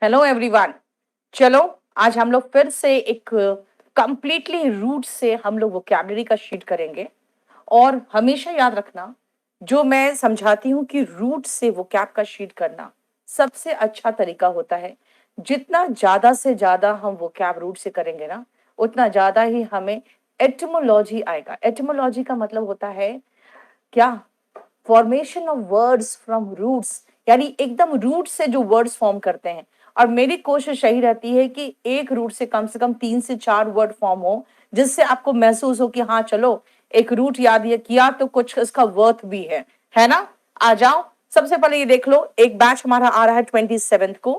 Hello everyone. चलो, आज हम लोग फिर से एक कंप्लीटली रूट से हम लोग वोकैबुलरी का शीट करेंगे। और हमेशा याद रखना, जो मैं समझाती हूँ कि रूट से वोकैब का शीट करना सबसे अच्छा तरीका होता है। जितना ज्यादा से ज्यादा हम वोकैब रूट से करेंगे ना, उतना ज्यादा ही हमें एटिमोलॉजी आएगा। एटिमोलॉजी का मतलब होता है क्या? Formation of words from roots, यानी एकदम रूट से जो वर्ड्स फॉर्म करते हैं। और मेरी कोशिश यही रहती है कि एक रूट से कम 3 से 4 वर्ड फॉर्म हो, जिससे आपको महसूस हो कि हाँ चलो, एक रूट याद ये किया तो कुछ इसका वर्थ भी है ना। आ जाओ, सबसे पहले ये देख लो, एक बैच हमारा आ रहा है 27 को,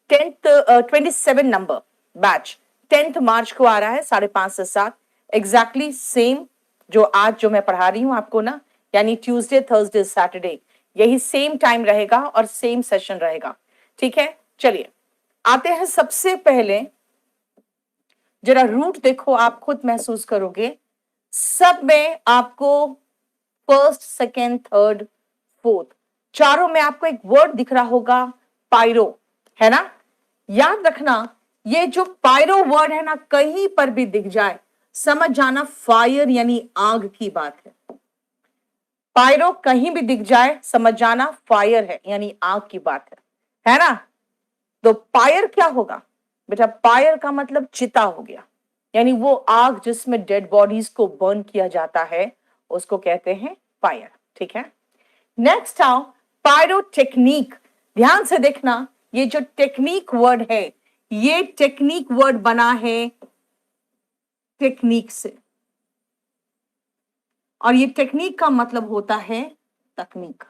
27 नंबर बैच 10 मार्च को आ रहा है 5:30 से 7, एग्जैक्टली सेम जो मैं पढ़ा रही हूं आपको ना, यानी ट्यूसडे थर्सडे सैटरडे, यही सेम टाइम रहेगा और सेम सेशन रहेगा। ठीक है, चलिए आते हैं। सबसे पहले जरा रूट देखो, आप खुद महसूस करोगे। सब में आपको फर्स्ट सेकेंड थर्ड फोर्थ, चारों में आपको एक वर्ड दिख रहा होगा, पायरो, है ना। याद रखना, ये जो पायरो वर्ड है ना, कहीं पर भी दिख जाए समझ जाना फायर यानी आग की बात है। पायरो कहीं भी दिख जाए समझ जाना फायर है, यानी आग की बात है ना। तो पायर क्या होगा बेटा? पायर का मतलब चिता हो गया, यानी वो आग जिसमें डेड बॉडीज को बर्न किया जाता है, उसको कहते हैं फायर। ठीक है, नेक्स्ट आओ, पायरो टेक्निक। ध्यान से देखना, ये जो टेक्निक वर्ड है, ये टेक्निक वर्ड बना है टेक्निक से, और ये टेक्निक का मतलब होता है तकनीक,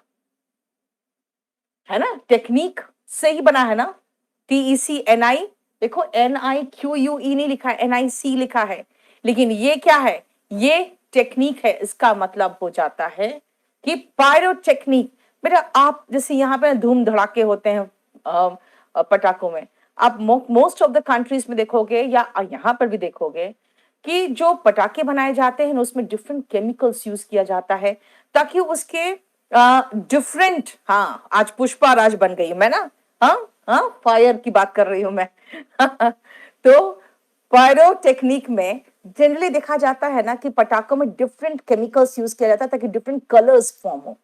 है ना। टेक्निक से ही बना है ना, TECNI। देखो NIQUE नहीं लिखा है, NIC लिखा है, लेकिन ये क्या है? ये टेक्निक है। इसका मतलब हो जाता है कि पायरोटेक्निक। बेटा आप जैसे यहाँ पे धूम धड़ाके होते हैं पटाखों में, आप मोस्ट ऑफ द कंट्रीज में देखोगे या यहाँ पर भी देखोगे कि जो पटाखे बनाए जाते हैं उसमें डिफरेंट केमिकल्स यूज किया जाता है, ताकि उसके डिफरेंट, हाँ आज पुष्पा राज बन गई मैं ना, हाँ हाँ फायर की बात कर रही हूं मैं। तो पायरो टेक्निक में जनरली देखा जाता है ना कि पटाखों में डिफरेंट केमिकल्स यूज किया जाता है ताकि डिफरेंट कलर्स फॉर्म हो,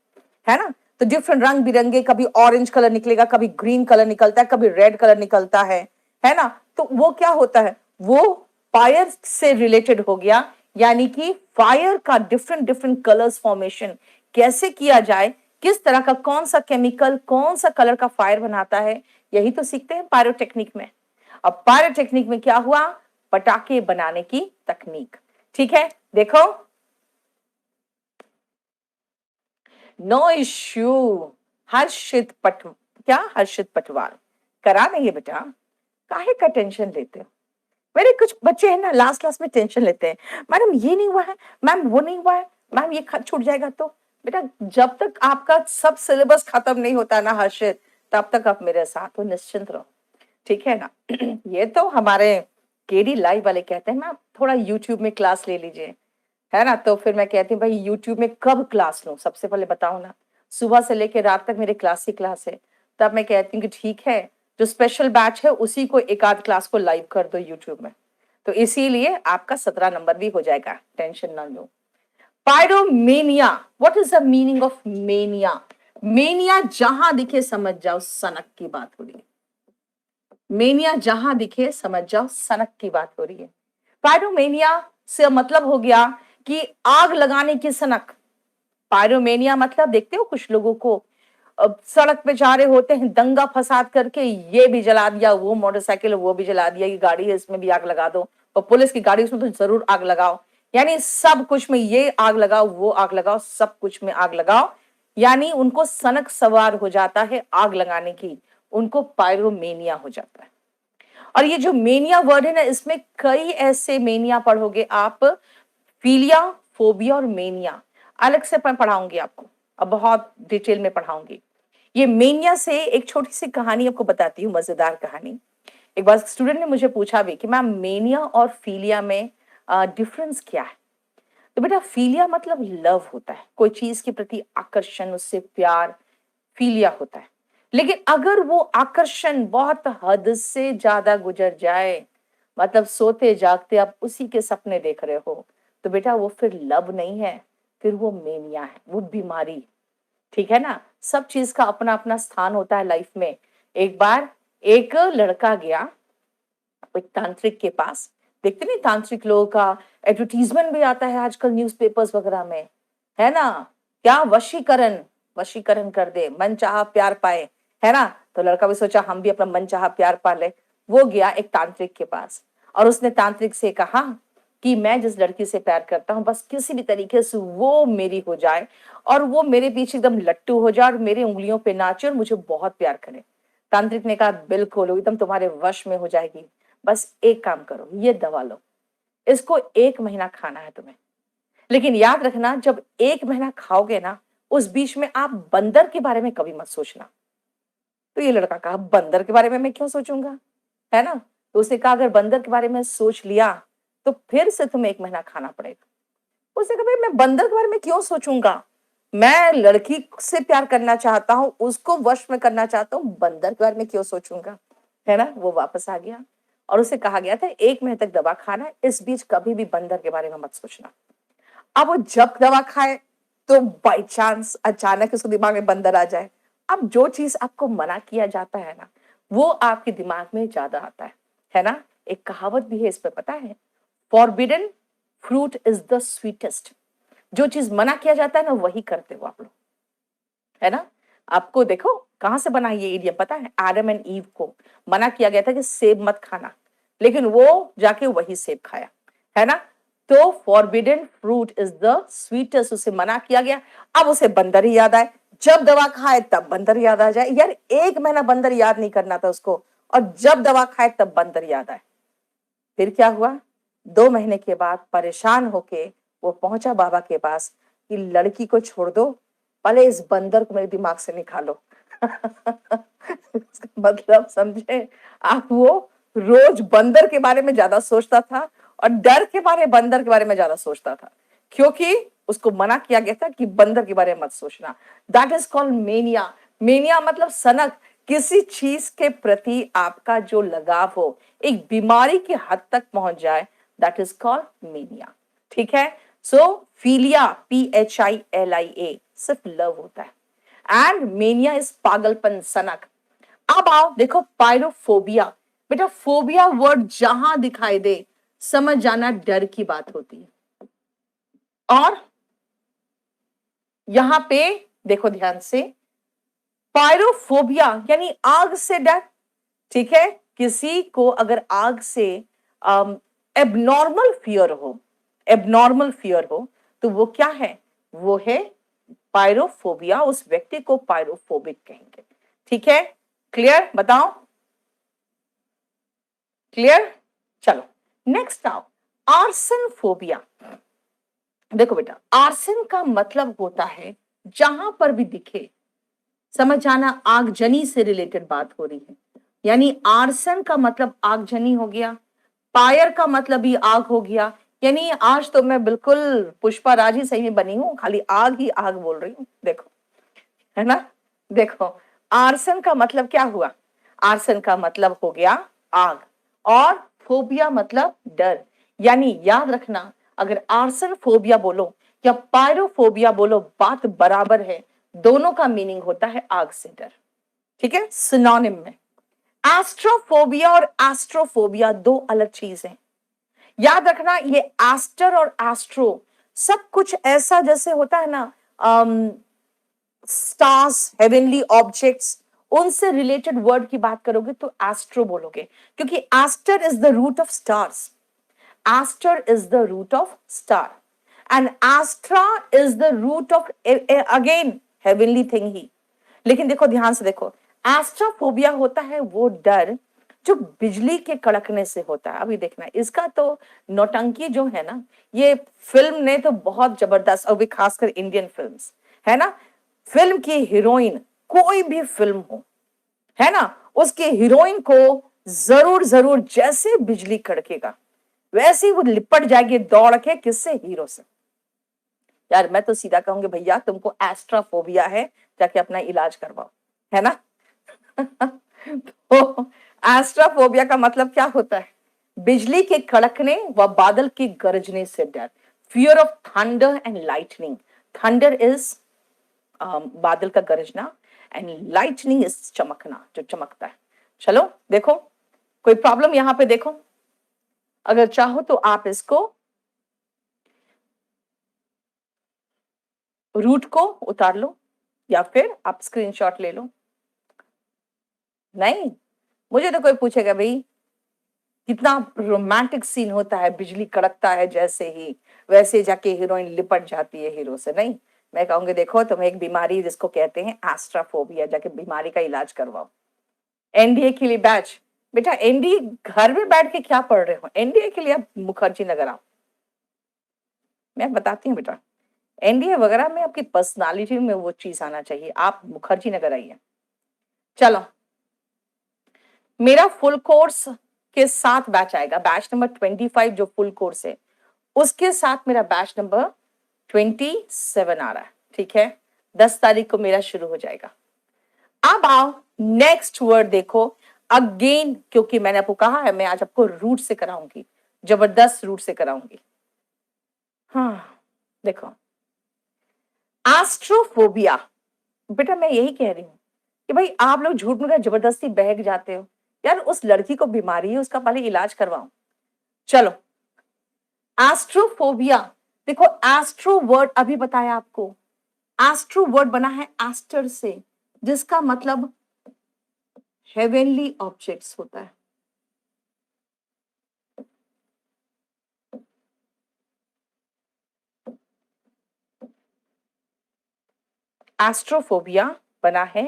है ना। तो डिफरेंट रंग बिरंगे, कभी ऑरेंज कलर निकलेगा, कभी ग्रीन कलर निकलता है, कभी रेड कलर निकलता है ना। तो वो क्या होता है, वो फायर से रिलेटेड हो गया, यानी कि फायर का डिफरेंट डिफरेंट कलर्स फॉर्मेशन कैसे किया जाए, किस तरह का कौन सा केमिकल कौन सा कलर का फायर बनाता है, यही तो सीखते हैं पायरोटेक्निक में। अब पायरोटेक्निक में क्या हुआ? पटाखे बनाने की तकनीक। ठीक है, देखो, नो इश्यू। हर्षित पटवार करा देंगे बेटा, काहे का टेंशन लेते हो? मेरे कुछ बच्चे हैं ना, लास्ट क्लास में टेंशन लेते हैं, मैडम ये नहीं हुआ है, मैम वो नहीं हुआ है, मैम ये खत छूट जाएगा। तो बेटा जब तक आपका सब सिलेबस खत्म नहीं होता ना हर्षित, तब तक आप मेरे साथ हो, निश्चिंत रहो। ठीक है ना। ये तो हमारे केडी लाइव वाले कहते हैं मैम थोड़ा यूट्यूब में क्लास ले लीजिए, है ना। तो फिर मैं कहती हूँ भाई यूट्यूब में कब क्लास लूं, सबसे पहले बताओ ना। सुबह से लेकर रात तक मेरे क्लास ही क्लास है। तब मैं कहती हूँ कि ठीक है, जो स्पेशल बैच है उसी को एक आध क्लास को लाइव कर दो यूट्यूब में, तो इसीलिए आपका 17 नंबर भी हो जाएगा, टेंशन ना लो। Pyromania, what is the meaning of mania? Mania जहां दिखे समझ जाओ सनक की बात हो रही है। मेनिया जहां दिखे समझ जाओ सनक की बात हो रही है। पायरोमेनिया से मतलब हो गया कि आग लगाने की सनक। पायरोमेनिया मतलब देखते हो कुछ लोगों को, सड़क पे जा रहे होते हैं दंगा फसाद करके, ये भी जला दिया, वो मोटरसाइकिल वो भी जला दिया, ये गाड़ी है इसमें भी आग लगा दो, और पुलिस की गाड़ी उसमें तो जरूर आग लगाओ, यानी सब कुछ में ये आग लगाओ वो आग लगाओ, सब कुछ में आग लगाओ, यानी उनको सनक सवार हो जाता है आग लगाने की, उनको पायरोमेनिया हो जाता है। और ये जो मेनिया वर्ड है ना, इसमें कई ऐसे मेनिया पढ़ोगे आप, फीलिया, फोबिया और मेनिया, अलग से मैं पढ़ाऊंगी आपको, अब बहुत डिटेल में पढ़ाऊंगी। ये मेनिया से एक छोटी सी कहानी आपको बताती हूँ, मजेदार कहानी। एक बार स्टूडेंट ने मुझे पूछा भी कि मैम मेनिया और फीलिया में डिफरेंस क्या है? तो बेटा फीलिया मतलब लव होता है, कोई चीज के प्रति आकर्षण, उससे प्यार, फीलिया होता है। लेकिन अगर वो आकर्षण बहुत हद से ज्यादा गुजर जाए, मतलब सोते जागते आप उसी के सपने देख रहे हो, तो बेटा वो फिर लव नहीं है, फिर वो मेनिया है, वो बीमारी। ठीक है ना? सब चीज का अपना अपना स्थान होता है लाइफ में। एक बार एक लड़का गया एक तांत्रिक के पास। देखते नहीं तांत्रिक लोगों का एडवर्टीजमेंट भी आता है आजकल न्यूज़पेपर्स वगैरह में, है ना? क्या वशीकरण, वशीकरण कर दे, मन चाहा प्यार पाए, है ना? तो लड़का भी सोचा हम भी अपना मन चाहा प्यार पा ले। वो गया एक तांत्रिक के पास और उसने तांत्रिक से कहा कि मैं जिस लड़की से प्यार करता हूँ बस किसी भी तरीके से वो मेरी हो जाए और वो मेरे पीछे एकदम लट्टू हो जाए और मेरी उंगलियों पे नाचे और मुझे बहुत प्यार करे। तांत्रिक ने कहा बिल्कुल, वो एकदम तुम्हारे वश में हो जाएगी। बस एक काम करो, ये दवा लो, इसको 1 महीना खाना है तुम्हें। लेकिन याद रखना जब 1 महीना खाओगे ना, उस बीच में आप बंदर के बारे में कभी मत सोचना। तो ये लड़का कहा बंदर के बारे में मैं क्यों सोचूंगा, है ना? तो उसने कहा अगर बंदर के बारे में सोच लिया तो फिर से तुम्हें 1 महीना खाना पड़ेगा। उसने कहा भाई मैं बंदर के बारे में क्यों सोचूंगा, मैं लड़की से प्यार करना चाहता हूँ, उसको वश में करना चाहता हूँ, बंदर के बारे में क्यों सोचूंगा, है ना? वो वापस आ गया और उसे कहा गया था 1 महीने तक दवा खाना है, इस बीच कभी भी बंदर के बारे में मत सोचना। अब वो जब दवा खाए तो बाई चांस अचानक उसके दिमाग में बंदर आ जाए। अब जो चीज आपको मना किया जाता है ना, वो आपके दिमाग में ज्यादा आता है ना? एक कहावत भी है इस पे, पता है? Forbidden fruit is the sweetest. जो चीज मना किया जाता है ना वही करते हो आप लोग, है ना? आपको देखो कहां से बना ये इडियम पता है? एडम एंड ईव को मना किया गया था कि सेब मत खाना, लेकिन वो जाके वही सेब खाया, है ना? तो forbidden fruit is the sweetest, उसे मना किया गया। अब उसे बंदर ही याद आए, जब दवा खाए तब बंदर याद आ जाए। यार 1 महीना बंदर याद नहीं करना था उसको, और जब दवा खाए तब बंदर याद आए। फिर क्या हुआ? 2 महीने के बाद परेशान होके वो पहुंचा बाबा के पास कि लड़की को छोड़ दो, पहले इस बंदर को मेरे दिमाग से निकालो। मतलब समझे आप? वो रोज बंदर के बारे में ज्यादा सोचता था और डर के बारे बंदर के बारे में ज्यादा सोचता था, क्योंकि उसको मना किया गया था कि बंदर के बारे में मत सोचना। That is called mania. Mania मतलब सनक, किसी चीज के प्रति आपका जो लगाव हो एक बीमारी की हद तक पहुंच जाए, दैट इज कॉल्ड मेनिया। ठीक है? सो फीलिया, PHILIA, सिर्फ लव होता है, एंड मेनिया इज पागलपन, सनक। अब आओ देखो पायरोफोबिया। बेटा फोबिया वर्ड जहां दिखाई दे समझ जाना डर की बात होती है। और यहां पे देखो ध्यान से, पायरोफोबिया यानी आग से डर। ठीक है? किसी को अगर आग से एबनॉर्मल फियर हो, एबनॉर्मल फियर हो, तो वो क्या है? वो है पायरोफोबिया। उस व्यक्ति को पायरोफोबिक कहेंगे। ठीक है? क्लियर? बताओ, क्लियर? चलो नेक्स्ट आओ, आर्सन फोबिया। देखो बेटा, आर्सन का मतलब होता है जहां पर भी दिखे, समझ जाना आगजनी से रिलेटेड बात हो रही है। यानी आर्सन का मतलब आगजनी हो गया, फायर का मतलब ही आग हो गया। यानी आज तो मैं बिल्कुल पुष्पा राज ही सही में बनी हूं, खाली आग ही आग बोल रही हूं। देखो, है ना? देखो, आर्सन का मतलब क्या हुआ? आर्सन का मतलब हो गया आग, और फोबिया मतलब डर। यानी याद रखना, अगर आर्सन फोबिया बोलो या पायरोफोबिया बोलो, बात बराबर है, दोनों का मीनिंग होता है आग से डर। ठीक है? सिनोनिम में। एस्ट्रोफोबिया और एस्ट्रोफोबिया दो अलग चीज हैं। याद रखना, ये एस्टर और एस्ट्रो सब कुछ ऐसा जैसे होता है ना, स्टार्स, हेवनली ऑब्जेक्ट्स, उनसे रिलेटेड वर्ड की बात करोगे तो एस्ट्रो बोलोगे, क्योंकि aster is the root of stars. Aster is the root of star and astra is the root of again heavenly thing ही। लेकिन देखो ध्यान से देखो, एस्ट्रोफोबिया होता है वो डर जो बिजली के कड़कने से होता है। अभी देखना इसका तो नौटंकी जो है ना, ये फिल्म ने तो बहुत जबरदस्त, और भी खासकर इंडियन फिल्म्स, है ना? फिल्म की हीरोइन, कोई भी फिल्म हो, है ना, उसके हीरोइन को जरूर जरूर जैसे बिजली कड़केगा वैसे ही वो लिपट जाएगी दौड़ के, किससे? हीरो से। यार मैं तो सीधा कहूंगी भैया तुमको एस्ट्राफोबिया है, जाके अपना इलाज करवाओ, है ना? तो एस्ट्रोफोबिया का मतलब क्या होता है? बिजली के कड़कने व बादल के गरजने से डर। Fear of thunder and lightning. Thunder is बादल का गरजना, एंड लाइटनिंग इज चमकना, जो चमकता है। चलो देखो, कोई प्रॉब्लम यहां पे देखो? अगर चाहो तो आप इसको रूट को उतार लो, या फिर आप स्क्रीनशॉट ले लो। नहीं, मुझे तो कोई पूछेगा भाई कितना रोमांटिक सीन होता है, बिजली कड़कता है जैसे ही, वैसे जाके हीरोइन लिपट जाती है हीरो से। नहीं, मैं कहूंगी देखो तुम्हें एक बीमारी जिसको कहते हैं एस्ट्राफोबिया, जाके बीमारी का इलाज करवाओ। एनडीए के लिए बैच, बेटा एनडीए घर में बैठ के क्या पढ़ रहे हो? एनडीए के लिए आप मुखर्जी नगर आओ, मैं बताती हूँ बेटा। एनडीए वगैरह में आपकी पर्सनालिटी में वो चीज आना चाहिए, आप मुखर्जी नगर आइए। चलो, मेरा फुल कोर्स के साथ बैच आएगा, बैच नंबर 25 जो फुल कोर्स है उसके साथ मेरा बैच नंबर 27 आ रहा है, ठीक है? 10 तारीख को मेरा शुरू हो जाएगा। अब आओ नेक्स्ट वर्ड देखो अगेन, क्योंकि मैंने आपको कहा है मैं आज आपको रूट से कराऊंगी, जबरदस्त रूट से कराऊंगी। हाँ देखो, एस्ट्रोफोबिया। बेटा मैं यही कह रही हूं कि भाई आप लोग झूठ में जबरदस्ती बहक जाते हो। यार उस लड़की को बीमारी है, उसका पहले इलाज करवाओ। चलो, एस्ट्रोफोबिया देखो, एस्ट्रो वर्ड अभी बताया आपको, एस्ट्रो वर्ड बना है एस्टर से, जिसका मतलब हेवेनली ऑब्जेक्ट्स होता है। एस्ट्रोफोबिया बना है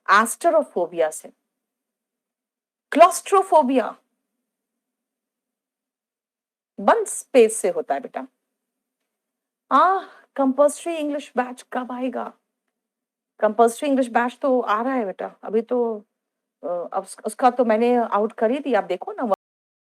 एस्टरोफोबिया से। क्लॉस्ट्रोफोबिया बंद स्पेस से होता है बेटा। आ कंपल्सरी इंग्लिश बैच कब आएगा? कंपल्सरी इंग्लिश बैच तो आ रहा है बेटा, अभी तो अब उसका तो मैंने आउट कर ही दिया, आप देखो ना।